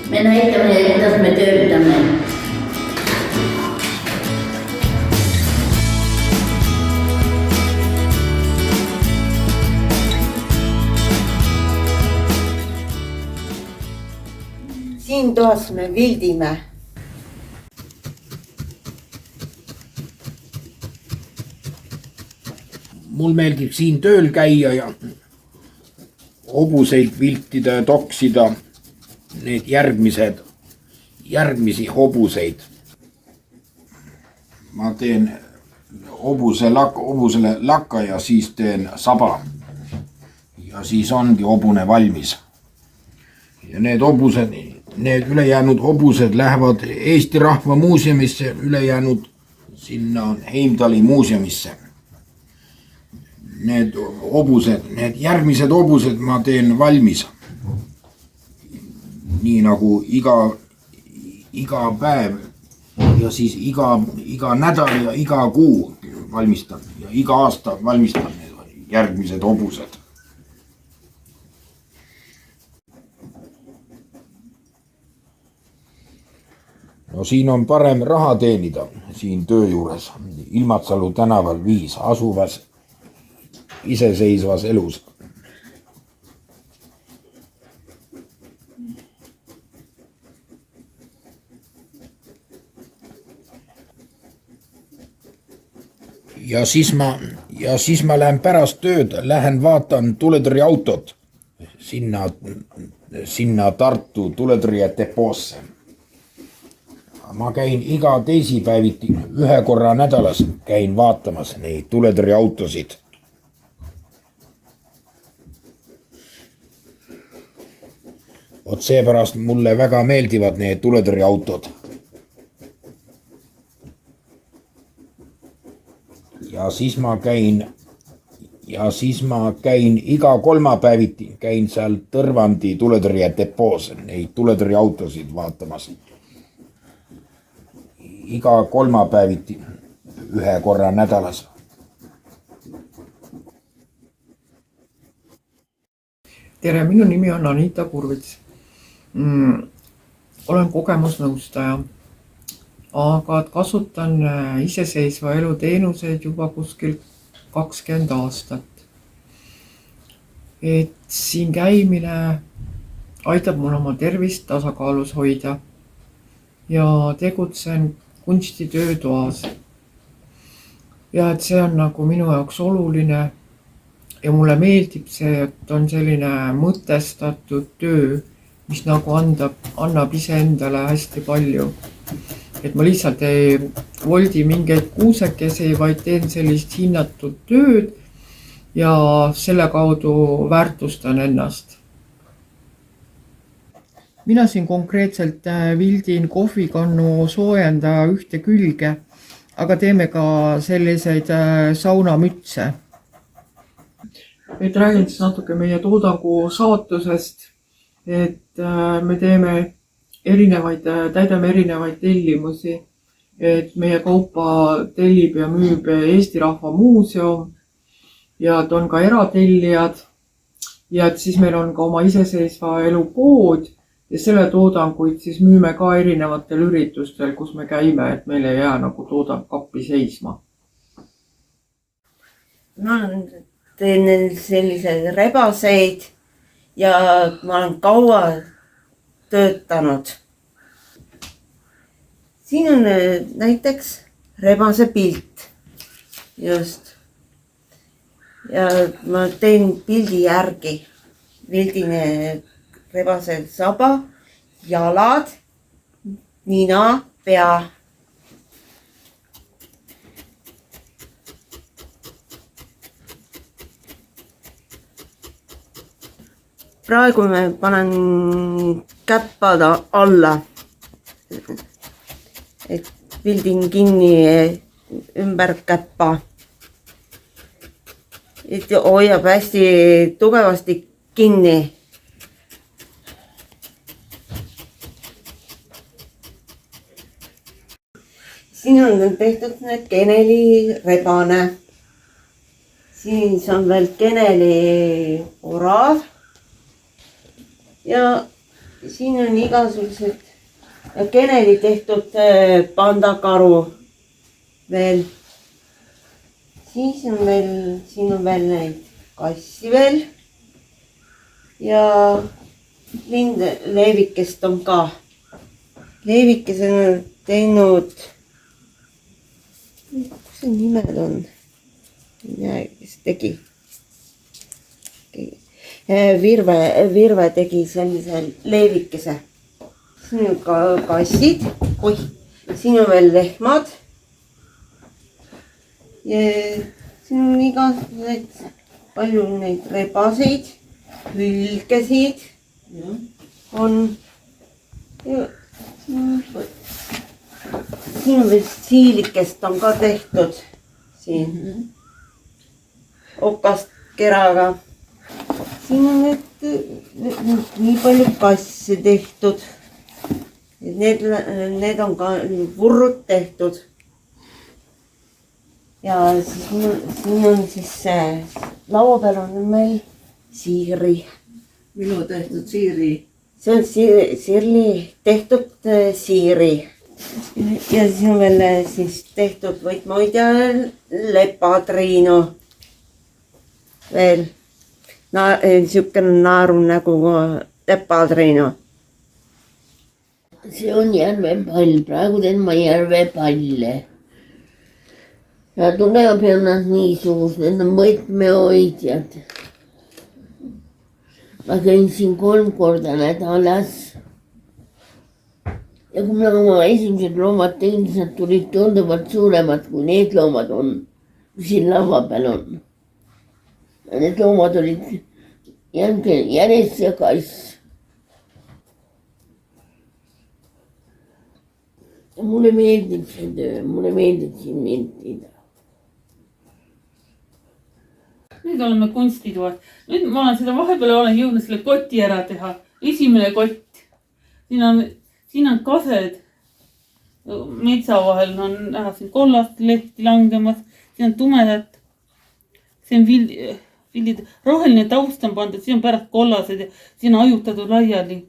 Me näitame, kuidas me töötame. Siin toas me vildime. Mul meeldib siin tööl käia ja hobuseid viltida ja toksida need järgmisi hobuseid. Ma teen hobusele lakka ja siis teen saba. Ja siis ongi hobune valmis. Ja need ülejäänud hobused lähevad Eesti Rahva Muuseumisse, ülejäänud sinna Heimtali muuseumisse. Need järgmised hobused ma teen valmis. Nii nagu iga päev ja siis iga nädal ja iga kuu valmistan ja iga aasta valmistan need järgmised hobused. No siin on parem raha teenida siin töö juures. Ilmatsalu tänaval 5 asuvas iseseisvas elus. Ja siis ma lähen pärast tööd, lähen vaatan tuletõrjeautot sinna Tartu tuletõrjedepoosse. Ma käin iga teisipäeviti 1 korra nädalas käin vaatamas neid tuletõrjeautosid. Ot seepärast mulle väga meeldivad need tuletõrjeautod. Ja siis ma käin iga kolmapäeviti käin seal Tõrvandi tuletõrjedepoos neid tuletõrjeautosid vaatamas. Iga kolmapäeviti 1 korra nädalas. Tere, minu nimi on Anita Kurvits. Olen kogemusnõustaja, aga kasutan iseseisva elu teenuseid juba kuskil 20 aastat. Et siin käimine aitab mul oma tervist tasakaalus hoida ja tegutsen kunstitöötoas. Ja et see on nagu minu jaoks oluline ja mulle meeldib see, et on selline mõtestatud töö, mis nagu annab iseendale hästi palju. Et ma lihtsalt ei voldi mingeid kuusekesi, vaid teen sellist hinnatud tööd ja selle kaudu väärtustan ennast. Mina siin konkreetselt vildin kohvikannu soojendaja ühte külge, aga teeme ka selliseid saunamütse. Et räägin siis natuke meie toodangu saatusest, et me täidame erinevaid tellimusi, et meie kaupa tellib ja müüb Eesti Rahva Muuseum ja et on ka eratellijad ja et siis meil on ka oma iseseisva elu pood ja selle toodanguid siis müüme ka erinevatel üritustel, kus me käime, et meil ei jää nagu toodang kappi seisma. Ma teen selliseid rebaseid ja ma olen kaua töötanud. Siin on näiteks rebase pilt. Just. Ja ma teen pildi järgi. Vildin rebase saba, jalad, nina, pea. Praegu me panen käppada alla, et vildin kinni ümber käppa. Et hoiab hästi tugevasti kinni. Siin on tehtud need keneli rebane. Siis on veel keneli orav. Ja siin on igasugused Kennedy tehtud pandakaru veel. Siis on veel, siin on veel neid kassi veel. Ja leevikest on ka. Leevikes on teinud, kus see nimed on? Kes tegi? Virve tegi sellise leevikese. Siin on ka kassid. Oih, siin on veel lehmad. Ja siin on igasugused palju neid rebaseid, hülgesid on. Ja siin on veel siilikest on ka tehtud. Siin okast keraga. Siin on nüüd nii palju kasse tehtud. Need on ka vurrud tehtud. Ja siis siin on siis laua peal on meil siiri. Minu tehtud siiri. See on Sirli tehtud siiri. Ja siis on veel siis tehtud võitmoid ja lepatriino. Veel niisugune naeru nägu lepatriino. See on järvepall, praegu teen ma järvepalle. Ja tuleb ja nad nii suus, need on võtmehoidjad. Ma käin siin 3 korda nädalas. Ja kui ma oma esimesed loomad tegin, siis nad tulid tunduvalt suuremad kui need loomad on, mis siin laua peal on. Ja need loomad olid jänes ja kass. Ja mulle meeldib see töö, mulle meeldib siin mentida. Nüüd oleme kunstitoas. Nüüd ma olen seda vahepeal jõudnud selle koti ära teha. Esimene kott. Siin on kased. Metsa vahel on näha siin kollast lehti langemas. Siin on tumedat. See on vildid. Roheline taust on pandud. Siin on pärast kollased ja siin on ajutatud laiali.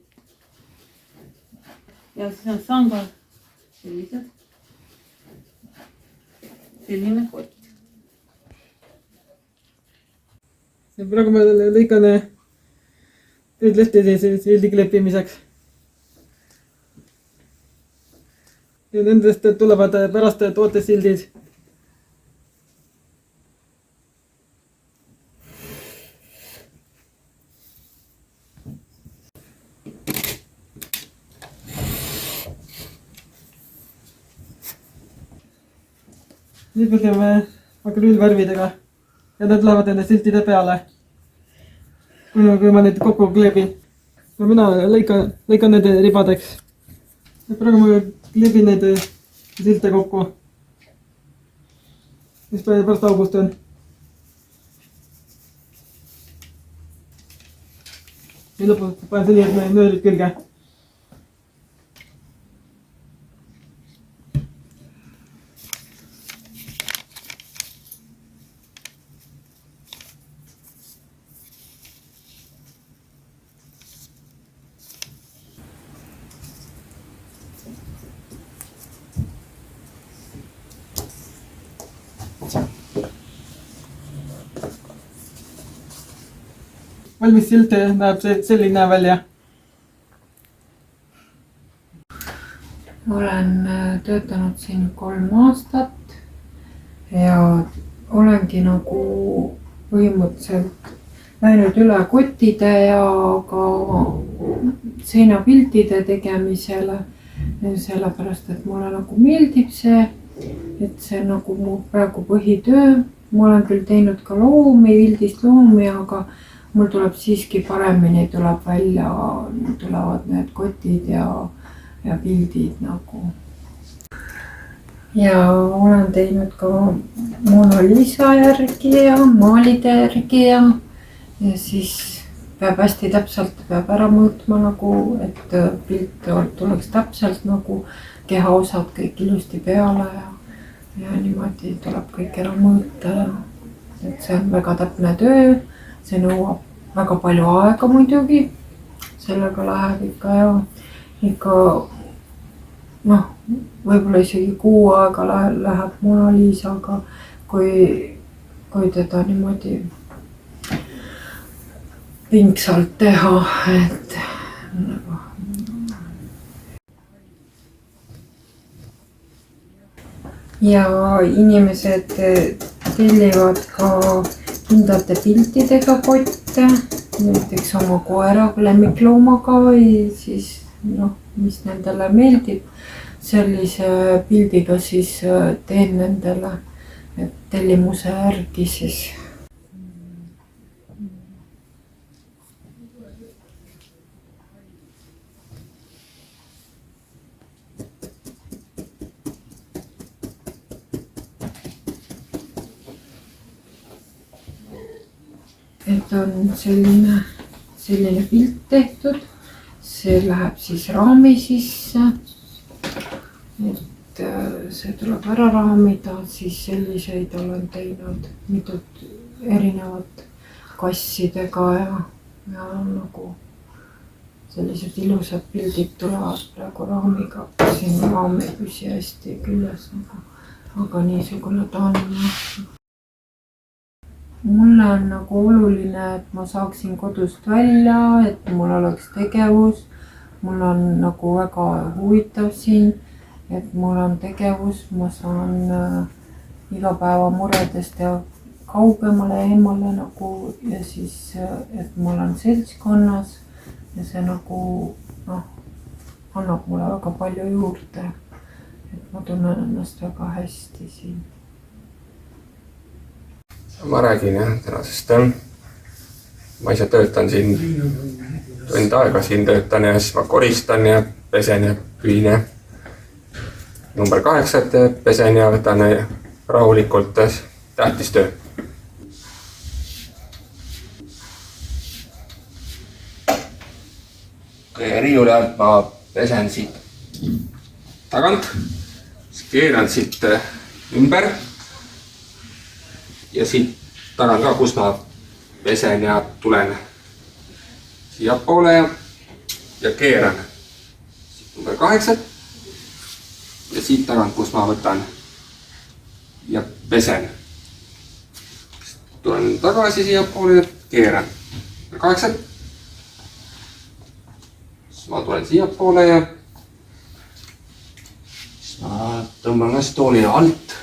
Ja siis on sangad. Selline kott. Ja praegu ma lõikan need lehtede sildiga leppimiseks. Ja nendest tulevad pärast tootesildid. Nüüd me teeme akrüülvärvidega. Ja nad lähevad nende siltide peale. Kui ma neid kokku kleebin. Ja mina lõikan need ribadeks. Ja praegu ma kleebin neid silte kokku. Mis pärast august on. Ja lõpus panen sellised nöörid külge. Valmis silt näeb selline välja. Olen töötanud siin 3 aastat ja olengi nagu põhimõtteliselt läinud üle kottide ja ka seinapiltide tegemisele. Sellepärast, et mulle nagu meeldib see, et see on nagu mu praegu põhitöö. Ma olen küll teinud ka loomi, vildist loomi, aga mul tuleb siiski paremini tuleb välja, tulevad need kotid ja pildid nagu. Ja olen teinud ka Mona Lisa järgi ja maalide järgi ja siis peab hästi täpselt peab ära mõõtma nagu, et pilt tuleks täpselt nagu kehaosad kõik ilusti peale ja niimoodi tuleb kõik ära mõõta. Et see on väga täpne töö, see nõuab väga palju aega muidugi, sellega läheb ikka ja ikka noh, võib-olla isegi kuu aega läheb Mona Lisaga, kui teda niimoodi pingsalt teha, et ja inimesed tellivad ka kindlate piltidega kotte, näiteks oma koera, lemmikloomaga või siis noh, mis nendele meeldib, sellise pildiga siis teen nendele tellimuse järgi siis. Et on selline pilt tehtud, see läheb siis raami sisse, et see tuleb ära raamida, siis selliseid olen teinud mitut erinevat kassidega ja nagu sellised ilusad pildid tulevad praegu raamiga, siin raam ei püsi hästi küljes, aga niisugune ta on. Mulle on nagu oluline, et ma saaksin kodust välja, et mul oleks tegevus. Mul on nagu väga huvitav siin, et mul on tegevus, ma saan igapäeva muredest ja kaugemale eemale nagu ja siis, et ma olen seltskonnas ja see nagu annab mulle väga palju juurde. Et ma tunnen ennast väga hästi siin. Ma räägin jah tänasest. Ma ise töötan siin tund aega siin töötan ja siis ma koristan ja pesen ja pühin ja number 8 pesen ja võtan rahulikult, tähtis töö. Riiuli alt ma pesen siit tagant, siis keeran siit ümber ja siit tagant ka, kus ma pesen ja tulen siia poole ja keeran number 8 ja siit tagant, kus ma võtan ja pesen. Tulen tagasi siia poole ja keeran number 8. Siis ma tulen siia poole ja siis ma tõmban ka tooli alt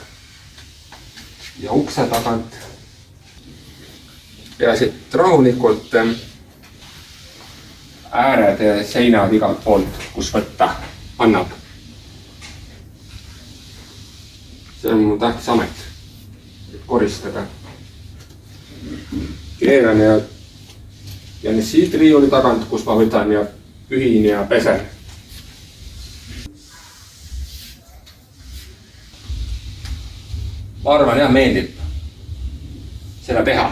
ja ukse tagant. Peaasi, et rahulikult ääred ja seinad igalt poolt, kus võtta annab. See on mu tähtis amet, et koristada. Keeran ja nüüd siit riiuli tagant, kus ma võtan ja pühin ja pesen. Ma arvan, jah, meeldib seda teha.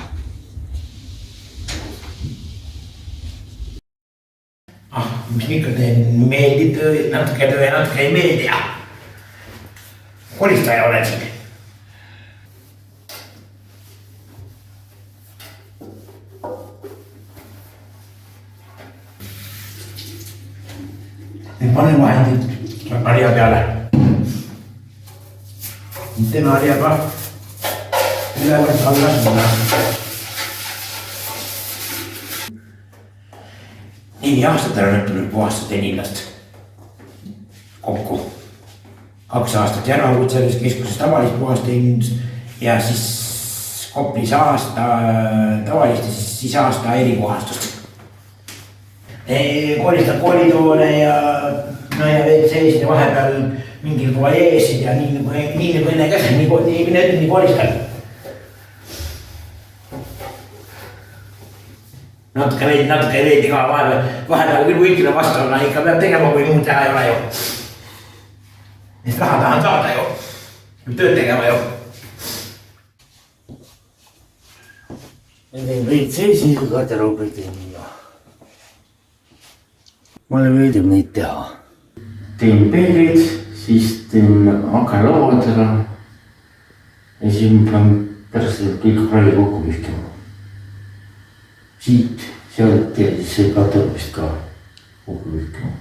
Mis ikka meeldib töö, natuke töö ja natuke ei meeldi ja koristaja olen siin. Nüüd panen vahendid harja peale. Tema harja ka ülevalt alla suuna. 4 aastat on õppinud puhastada inimest kokku. 2 aastat Järvakutselisest keskuses tavalist puhastada inimest ja siis Koplis aasta tavalist ja siis aasta eripuhastust. Koristab koolitoole ja veel sellised ja vahepeal mingil tualeesid ja nii nagu enne käsi, nii koristab. Natuke ei veidi ka vahepeal küll võikile vastu olla, ikka peab tegema, kui muud teha ei ole ju. Neist raha tahan saada ju, tööd tegema ju. Ma teen WC-si garderoobi teen ja mulle meeldib neid teha. Teen peeglid, siis teen aknalauadega ja siis ma pean pärast kõik pralli kokku pühkima. Siit, sealt ja siis see katab vist ka. kogu ikka.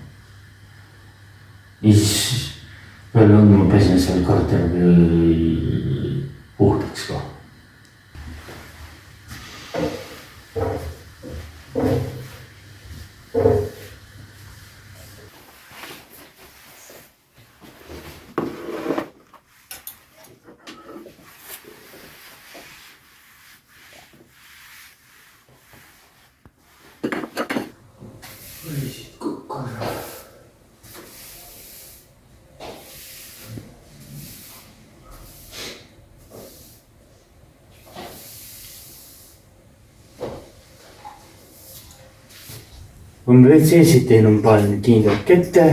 Ja siis peale on ma pesen seal kartuli puhtaks ka. On WC-sid teen on panen kindlalt kätte,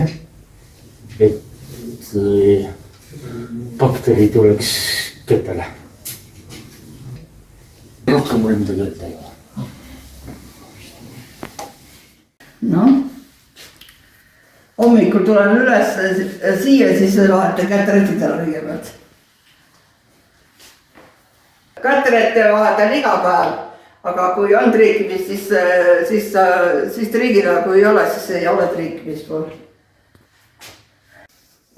et bakteri tuleks kätele. Rohkem mul midagi ette ei ole. noh, hommikul tulen üles siia, siis vahetan käteretid ära kõigepealt. käterette vahetan iga päev, aga kui on triikimist, siis triigin, aga kui ei ole, siis ei ole triikimist mul.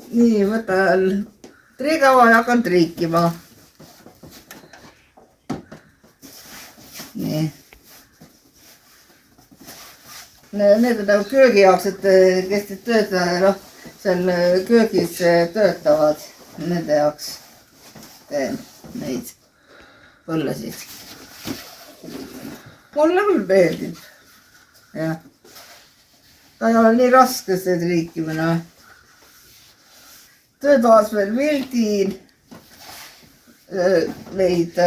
nii, võtan triigava ja hakkan triikima. nii. Need on nagu köögi jaoks, et kes need töötajad, noh, seal köögis töötavad, nende jaoks teen neid põllesid. Mulle küll meeldib. jah. ta ei ole nii raske see triikimine. töötoas veel vildin neid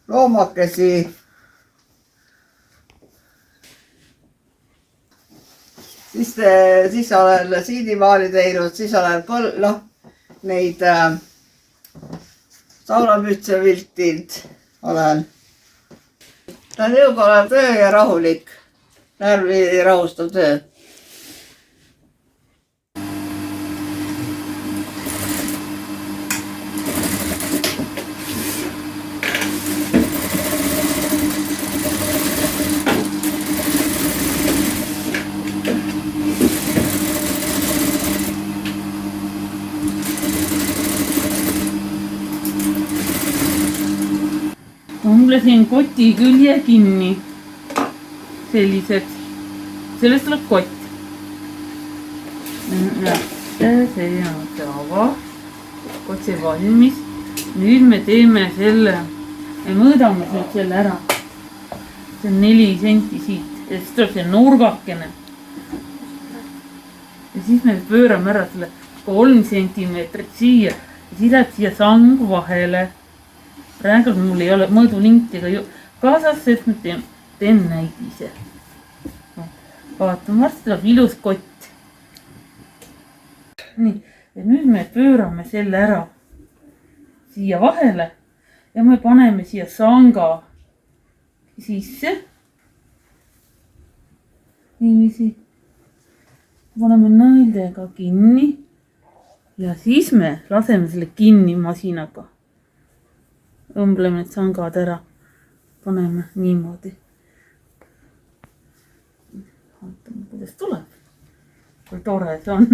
loomakesi. siis olen siidimaali teinud, siis olen neid saunamütse viltinud olen. ta on jõuga olev töö ja rahulik, närvi rahustav töö. Õmblesin koti külje kinni. Sellised. Sellest tuleb kott. See on tava. Kott see valmis. Nüüd me teeme selle. Me mõõdame nüüd selle ära. See on 4 senti siit. Ja siis tuleb see nurgakene. Ja siis me pöörame ära selle 3 sentimeetrit siia. Ja siis läheb siia sang vahele. Praegu mul ei ole mõõdulintiga kaasas, sest ma teen näidise. Vaatame, varsti tuleb ilus kott. Nii, ja nüüd me pöörame selle ära siia vahele ja me paneme siia sanga sisse. Niiviisi. Paneme nõeldega kinni ja siis me laseme selle kinni masinaga. Õmbleme need sangad ära. Paneme niimoodi. Vaatame, kuidas tuleb. Kui tore see on.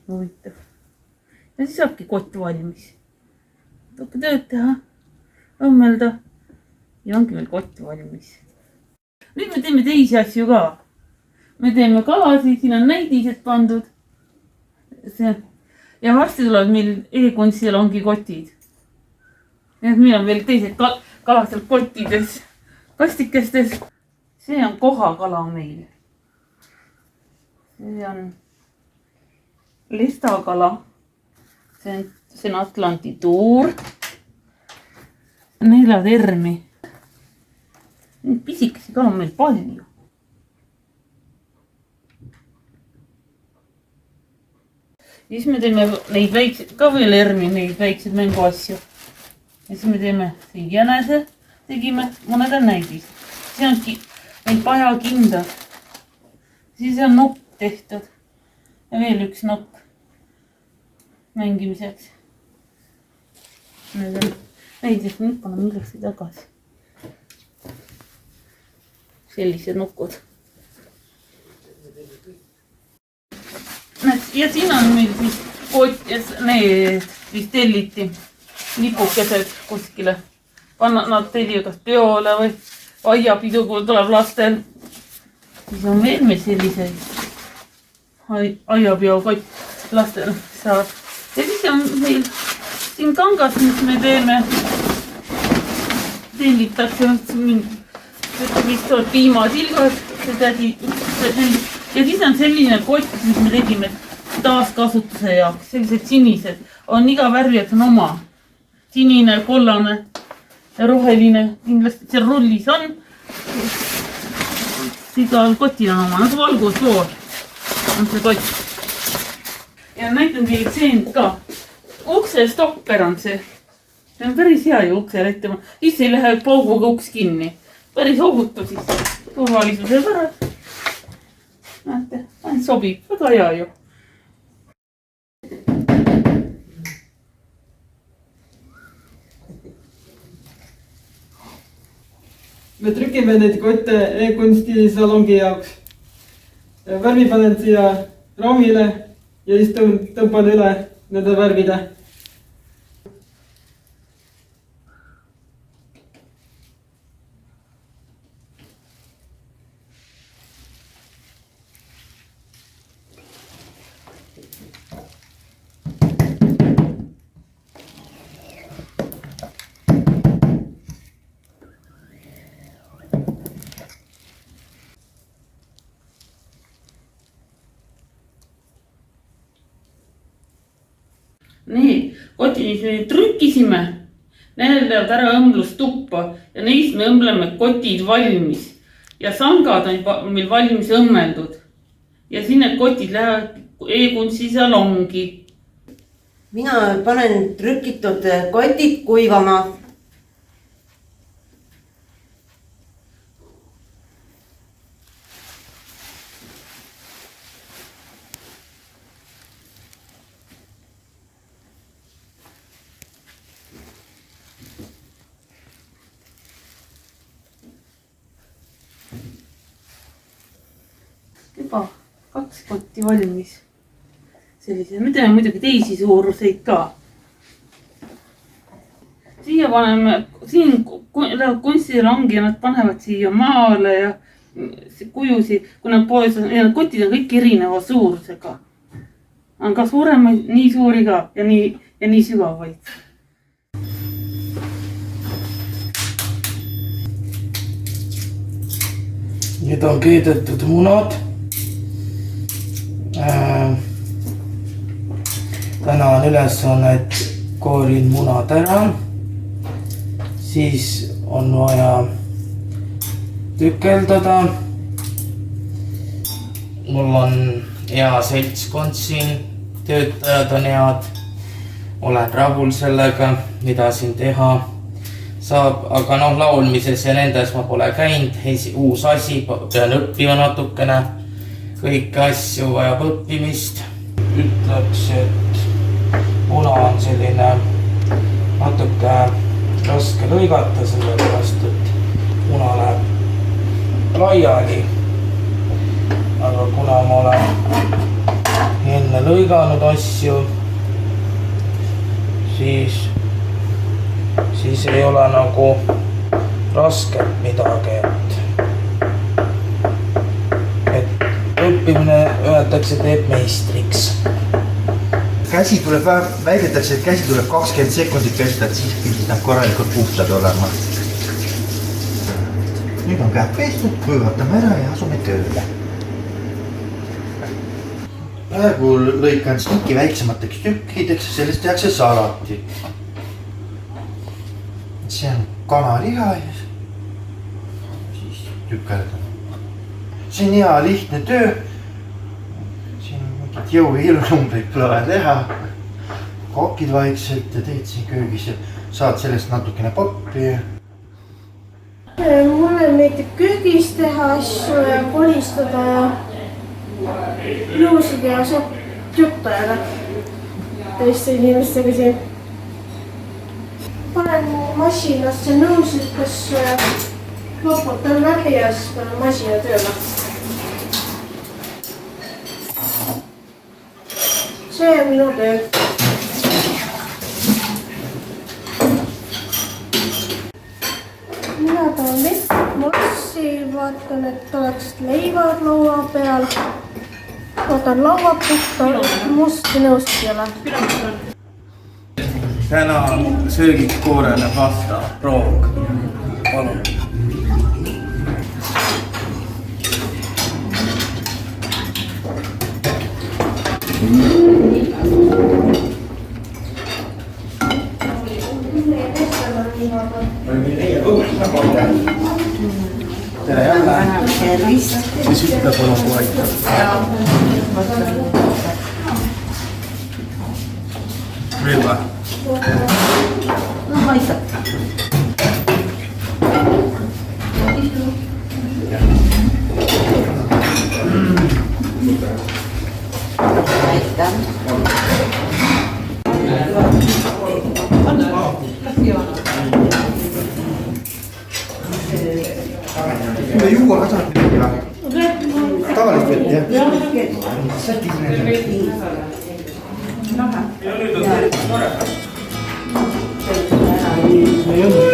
Huvitav. Ja siis saabki kott valmis. Tuhke tööd teha. Õmmelda. Ja ongi meil kott valmis. Nüüd me teeme teisi asju ka. Me teeme kalasi. Siin on näidised pandud. Ja varsti tuleb meil e-kunstil ongi kotid. Meil on veel teised kalad seal kottides, kastikestes. See on kohakala meil. See on lestakala. See on Atlandi tuur. 4 termi. Neid pisikesi kala on meil palju. Siis me teeme neid väikseid, ka veel ermi, neid väikseid mänguasju. Ja siis me teeme siin jänese, tegime mõned on näidis. See on meil pajakindad. Siis on nokk tehtud. Ja veel üks nokk mängimiseks. Need on näidis, nüüd paneme millekski tagasi. Sellised nukud. ja siin on meil siis kott ja need siis telliti lipukesed kuskile. Nad tellivad kas peole või aiapidu, kui tuleb lastel. Siis on veel meil selliseid aiapeo kott lastel saab. Ja siis on meil siin kangas, mis me teeme. Tellitakse vist on piimatilgad. Ja siis on selline kott, mis me tegime taaskasutuse jaoks. Sellised sinised. On iga värvi, et on oma. Sinine, kollane ja roheline. Kindlasti see rullis on. Igal kotil on oma. Nagu valgusvoor on see kott. Ja näitan teile seend ka. Ukse stopper on see. See on päris hea ju uksele ette. Siis ei lähe pauguga uks kinni. Päris ohutu siis. Turvalisuse pärast. Näete, sobib. Väga hea ju. Me trükime neid kotte e-kunstisalongi jaoks. Värvi panen siia raamile ja siis tõmban üle nende värvide. Need kotid, mis me trükkisime, need lähevad ära õmblustuppa ja neist me õmbleme kotid valmis. Ja sangad on meil valmis õmmeldud. Ja siin need kotid lähevad e-kunstisalongi. Mina panen trükitud kotid kuivama. Juba 2 kotti valmis. Sellised. Me teeme muidugi teisi suuruseid ka. Siia paneme, siin lähevad kunstisalongi ja nad panevad siia maale ja kujusi, kui nad poes on, ja kotid on kõik erineva suurusega. On ka suuremaid, nii suuri ka ja nii sügavaid. Nüüd on keedetud munad. Täna on ülesanne, et koorin munad ära. Siis on vaja tükeldada. Mul on hea seltskond siin, töötajad on head. Olen rahul sellega, mida siin teha saab, aga laulmises ja nendes ma pole käinud. Uus asi, pean õppima natukene. Kõiki asju vajab õppimist. Ütleks, et muna on selline natuke raske lõigata, sellepärast, et muna läheb laiali. Aga kuna ma olen enne lõiganud asju, siis ei ole nagu rasket midagi, et õppimine öeldakse teeb meistriks. Käsi tuleb, väidetakse, et käsi tuleb 20 sekundit pesta, et siis pildid nad korralikult puhtad olema. Nüüd on käed pestud, kuivatame ära ja asume tööle. Praegu lõikan snikki väiksemateks tükkideks ja sellest tehakse salatit. See on kanaliha ja siis tükeldan. See on hea lihtne töö. Siin on mingid jõuhiilunumbreid pole teha. Kokid vaikselt ja teed siin köögis ja saad sellest natukene poppi. Mulle meeldib köögis teha asju ja kolistada ja juusid ja juttu jääda teiste inimestega siin. Panen masinasse nõuslikesse ja loputan läbi ja siis panen masina tööle. see on minu töö. mina tahan vett massi, vaatan, et oleks leivad laua peal. Võtan laua puhta, musti nõuski ei ole. täna söögiks koorele pasta, roog. Palun. tere jälle. Tervist. Siis ütle palun, kui aitab. Veel või? No aitab. Aitäh. Me juua ka saad midagi või? Tavalist vett, jah? Ei olnud.